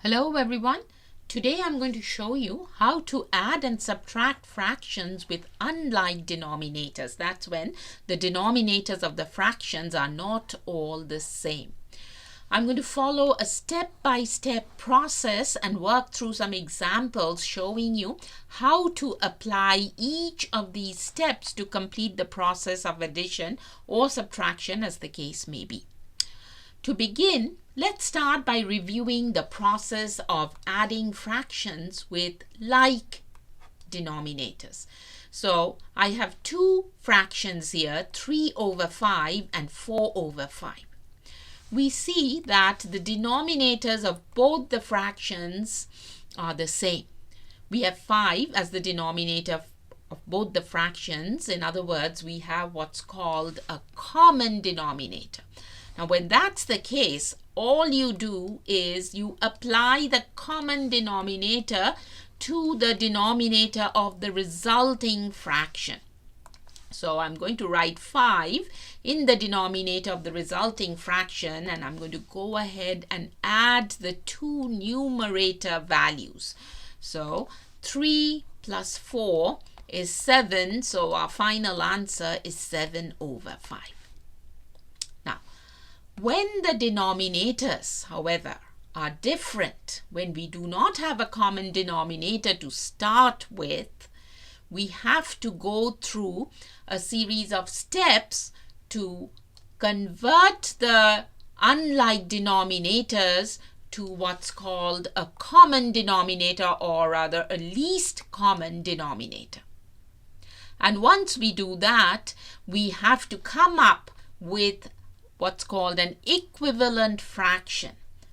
Hello everyone. Today I'm going to show you how to add and subtract fractions with unlike denominators. That's when the denominators of the fractions are not all the same. I'm going to follow a step-by-step process and work through some examples showing you how to apply each of these steps to complete the process of addition or subtraction as the case may be. To begin, let's start by reviewing the process of adding fractions with like denominators. So I have two fractions here, 3 over 5 and 4 over 5. We see that the denominators of both the fractions are the same. We have 5 as the denominator of both the fractions. In other words, we have what's called a common denominator. Now, when that's the case, all you do is you apply the common denominator to the denominator of the resulting fraction. So I'm going to write 5 in the denominator of the resulting fraction, and I'm going to go ahead and add the two numerator values. So 3 plus 4 is 7, so our final answer is 7 over 5. When the denominators, however, are different, when we do not have a common denominator to start with, we have to go through a series of steps to convert the unlike denominators to what's called a common denominator, or rather a least common denominator. And once we do that, we have to come up with what's called an equivalent fraction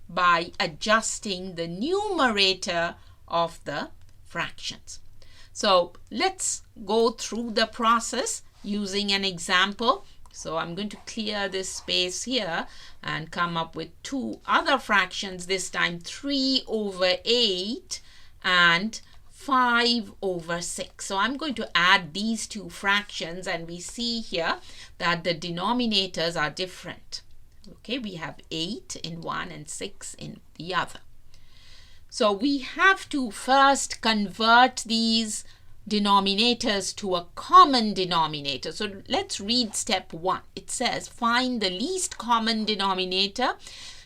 by adjusting the numerator of the fractions. So let's go through the process using an example. So I'm going to clear this space here and come up with two other fractions, this time 3 over 8 and 5 over 6. So I'm going to add these two fractions, and we see here that the denominators are different. Okay, we have 8 in one and 6 in the other. So we have to first convert these denominators to a common denominator. So let's read step 1. It says find the least common denominator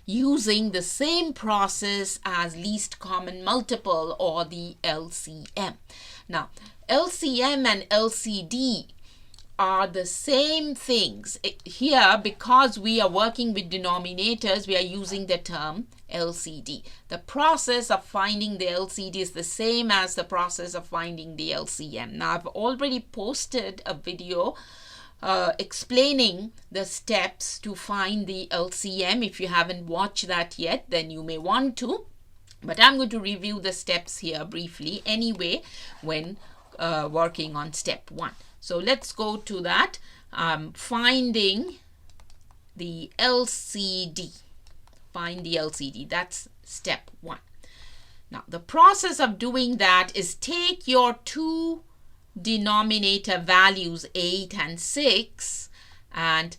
using the same process as least common multiple, or the LCM. Now, LCM and LCD are the same things. Here, because we are working with denominators, we are using the term LCD. The process of finding the LCD is the same as the process of finding the LCM. Now, I've already posted a video explaining the steps to find the LCM. If you haven't watched that yet, then you may want to, but I'm going to review the steps here briefly anyway when working on step 1. So let's go to that, finding the LCD. Find the LCD, that's step 1. Now the process of doing that is take your two denominator values 8 and 6 and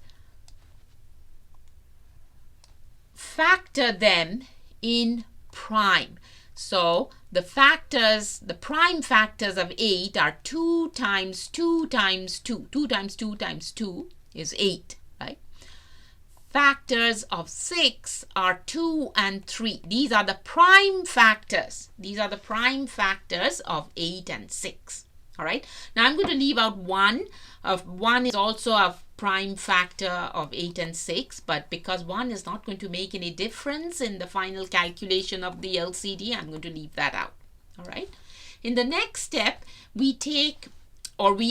factor them in prime. So the prime factors of 8 are 2 times 2 times 2. 2 times 2 times 2 is 8, right? Factors of 6 are 2 and 3. These are the prime factors. These are the prime factors of 8 and 6. All right. Now I'm going to leave out 1. 1 is also a prime factor of 8 and 6, but because 1 is not going to make any difference in the final calculation of the LCD, I'm going to leave that out. All right. In the next step, we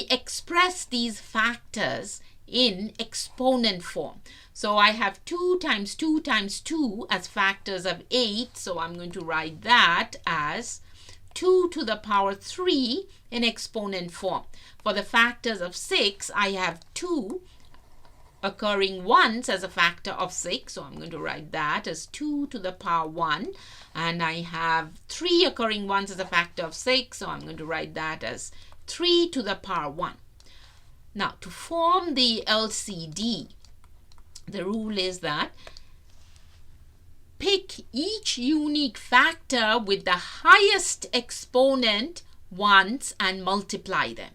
express these factors in exponent form. So I have 2 times 2 times 2 as factors of 8. So I'm going to write that as 2 to the power 3 in exponent form. For the factors of 6, I have 2 occurring once as a factor of 6. So I'm going to write that as 2 to the power 1. And I have 3 occurring once as a factor of 6. So I'm going to write that as 3 to the power 1. Now, to form the LCD, the rule is that pick each unique factor with the highest exponent once and multiply them.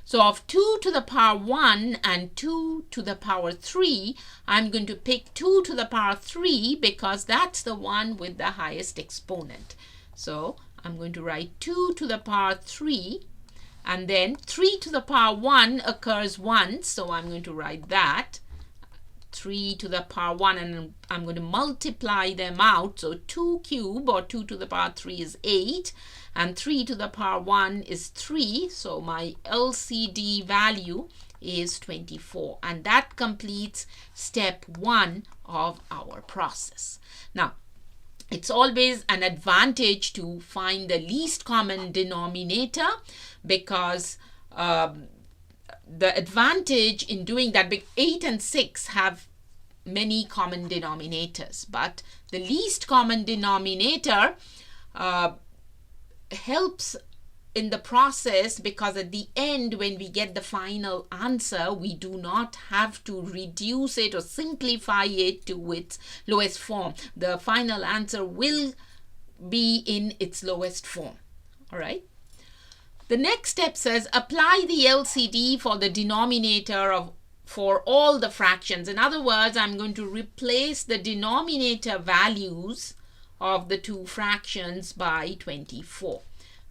So of 2 to the power 1 and 2 to the power 3, I'm going to pick 2 to the power 3 because that's the one with the highest exponent. So I'm going to write 2 to the power 3, and then 3 to the power 1 occurs once, so I'm going to write that. 3 to the power 1, and I'm going to multiply them out. So 2 cube, or 2 to the power 3, is 8, and 3 to the power 1 is 3. So my LCD value is 24, and that completes step 1 of our process. Now, it's always an advantage to find the least common denominator, because the advantage in doing that, 8 and 6 have many common denominators, but the least common denominator helps in the process, because at the end, when we get the final answer, we do not have to reduce it or simplify it to its lowest form. The final answer will be in its lowest form. All right. The next step says apply the LCD for the denominator for all the fractions. In other words, I'm going to replace the denominator values of the two fractions by 24.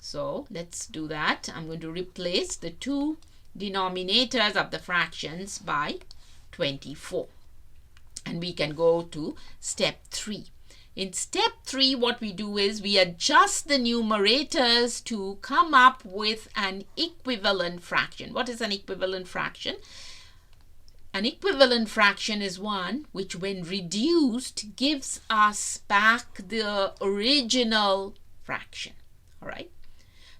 So let's do that. I'm going to replace the two denominators of the fractions by 24. And we can go to step 3. In step 3, what we do is we adjust the numerators to come up with an equivalent fraction. What is an equivalent fraction? An equivalent fraction is one which, when reduced, gives us back the original fraction. All right.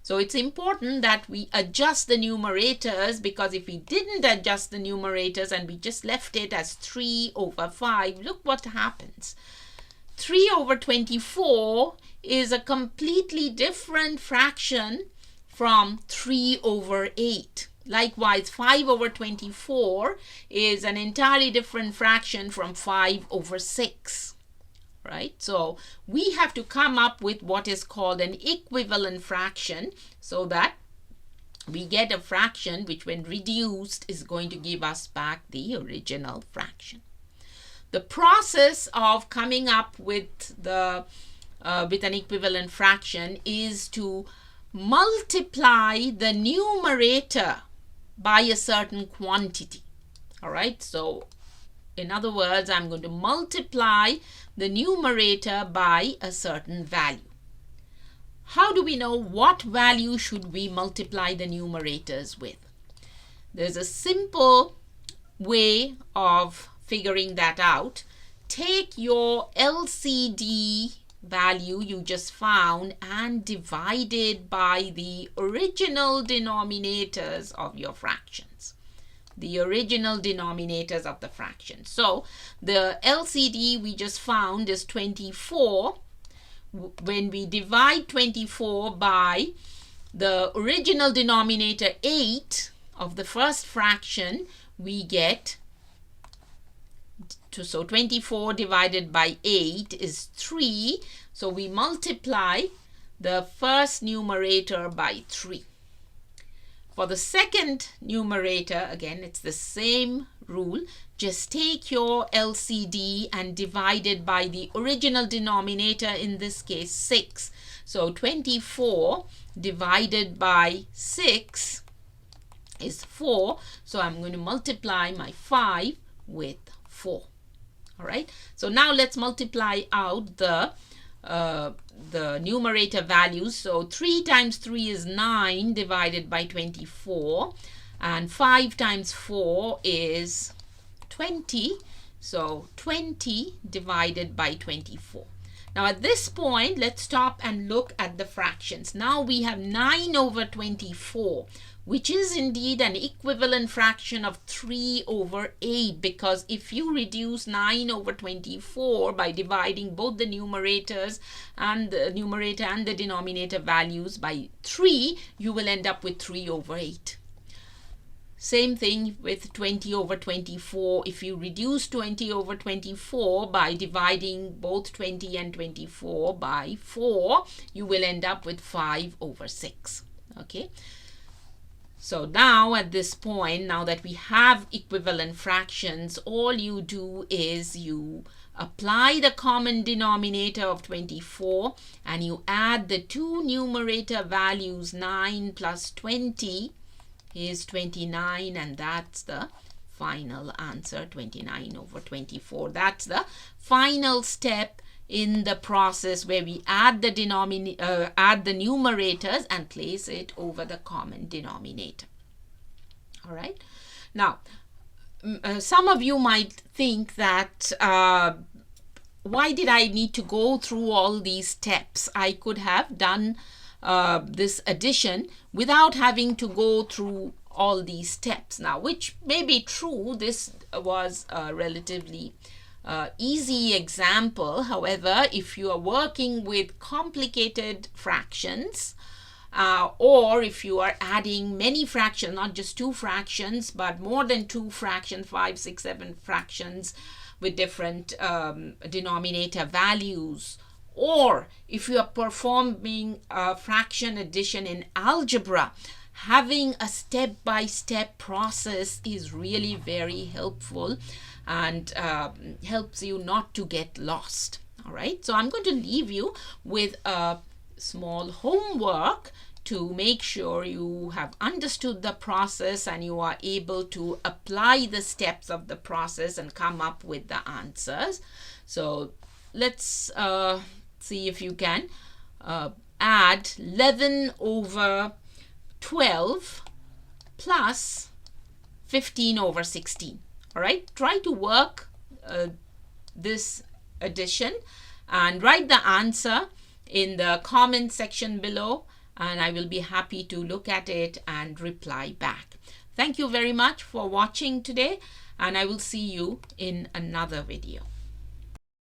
So it's important that we adjust the numerators, because if we didn't adjust the numerators and we just left it as 3 over 5, look what happens. 3 over 24 is a completely different fraction from 3 over 8. Likewise, 5 over 24 is an entirely different fraction from 5 over 6. Right? So we have to come up with what is called an equivalent fraction, so that we get a fraction which, when reduced, is going to give us back the original fraction. The process of coming up with an equivalent fraction is to multiply the numerator by a certain quantity. All right. So in other words, I'm going to multiply the numerator by a certain value. How do we know what value should we multiply the numerators with? There's a simple way of figuring that out. Take your LCD value you just found and divide it by the original denominators of your fractions. The original denominators of the fraction. So the LCD we just found is 24. When we divide 24 by the original denominator 8 of the first fraction, we get so 24 divided by 8 is 3. So we multiply the first numerator by 3. For the second numerator, again, it's the same rule. Just take your LCD and divide it by the original denominator, in this case 6. So 24 divided by 6 is 4. So I'm going to multiply my 5 with 4. All right. So now let's multiply out the numerator values. So 3 times 3 is 9 divided by 24, and 5 times 4 is 20. So 20 divided by 24. Now at this point, let's stop and look at the fractions. Now we have 9 over 24, which is indeed an equivalent fraction of 3 over 8, because if you reduce 9 over 24 by dividing both the numerators and the denominator values by 3, you will end up with 3 over 8. Same thing with 20 over 24. If you reduce 20 over 24 by dividing both 20 and 24 by 4, you will end up with 5 over 6. Okay. So now at this point, now that we have equivalent fractions, all you do is you apply the common denominator of 24 and you add the two numerator values. 9 plus 20 is 29, and that's the final answer, 29 over 24. That's the final step in the process where we add the numerators and place it over the common denominator. All right. Now, some of you might think that why did I need to go through all these steps? I could have done this addition without having to go through all these steps. Now, which may be true. This was a relatively easy example. However, if you are working with complicated fractions, or if you are adding many fractions, not just two fractions, but more than two fractions, 5, 6, 7 fractions with different denominator values, or if you are performing fraction addition in algebra, having a step-by-step process is really very helpful and helps you not to get lost. All right, so I'm going to leave you with a small homework to make sure you have understood the process and you are able to apply the steps of the process and come up with the answers. So let's see if you can add 11 over 12 plus 15 over 16. All right, try to work this addition and write the answer in the comment section below, and I will be happy to look at it and reply back. Thank you very much for watching today, and I will see you in another video.